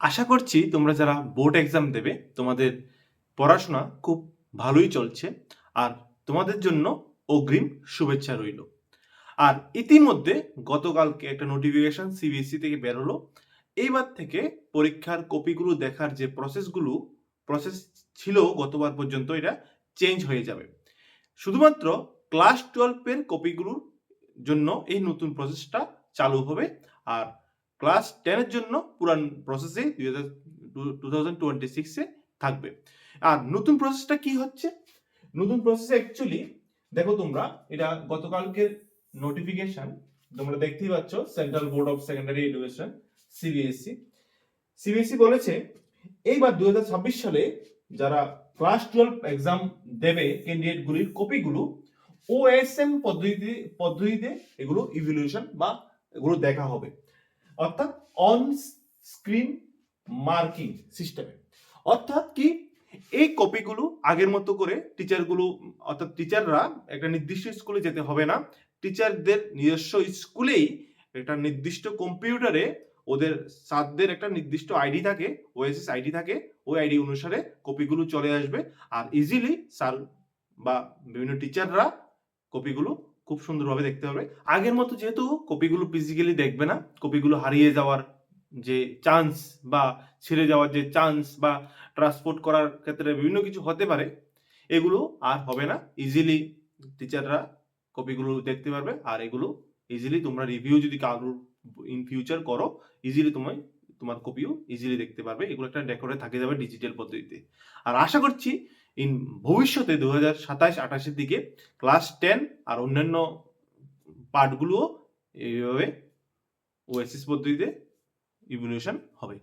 আশা করছি তোমরা যারা বোর্ড এক্সাম দেবে তোমাদের পড়াশোনা খুব ভালোই চলছে আর তোমাদের জন্য অগ্রিম শুভেচ্ছা রইল। আর ইতিমধ্যে গতকালকে একটা নোটিফিকেশন সিবিএসই থেকে বের হলো, এইবার থেকে পরীক্ষার কপিগুলো দেখার যে প্রসেস ছিল গতবার পর্যন্ত, এটা চেঞ্জ হয়ে যাবে। শুধুমাত্র ক্লাস 12 এর কপিগুলোর জন্য এই নতুন প্রসেসটা চালু হবে, আর ক্লাস 10 এর জন্য পুরান প্রসেসে 2026 এ থাকবে। আর নতুন প্রসেসটা কি হচ্ছে? নতুন প্রসেসে অ্যাকচুয়ালি দেখো তোমরা, এটা গতকালকের নোটিফিকেশন তোমরা দেখতেই পাচ্ছ, central board of secondary education CBSE বলেছে এইবার 2026 সালে যারা ক্লাস 12 এক্সাম দেবে ক্যান্ডিডেট গুলির কপিগুলো ওএসএম পদ্ধতিতে এগুলো ইভ্যালুয়েশন বা এগুলো দেখা হবে, অর্থাৎ অন স্ক্রিন মার্কিং সিস্টেমে। অর্থাৎ কি, এই কপিগুলো আগের মতো করে অর্থাৎ টিচাররা একটা নির্দিষ্ট স্কুলে যেতে হবে না, টিচারদের নিজস্ব স্কুলেই একটা নির্দিষ্ট কম্পিউটারে ওদের স্যারদের একটা নির্দিষ্ট আইডি থাকে, ওএসএস আইডি থাকে, ওই আইডি অনুসারে কপিগুলো চলে আসবে। আর ইজিলি স্যার বা বিভিন্ন টিচাররা কপিগুলো খুব সুন্দরভাবে দেখতে পারবে। আগের মতো যেহেতু কপিগুলো ফিজিক্যালি দেখবে না, কপিগুলো হারিয়ে যাওয়ার যে চান্স বা ছিঁড়ে যাওয়ার যে চান্স বা ট্রান্সপোর্ট করার ক্ষেত্রে বিভিন্ন কিছু হতে পারে, এগুলো আর হবে না। ইজিলি টিচাররা কপিগুলো দেখতে পারবে, আর এগুলো ইজিলি তোমরা রিভিউ যদি কারোর ইন ফিউচার করো, ইজিলি তোমার কপিও ইজিলি দেখতে পারবে। এগুলো একটা রেকর্ডে থাকে যাবে ডিজিটাল পদ্ধতিতে। আর আশা করছি ভবিষ্যতে 2027-28 দিকে ক্লাস 10 আর অন্যান্য পার্টগুলোও এইভাবে ওএসএস পদ্ধতিতে ইভ্যালুয়েশন হবে।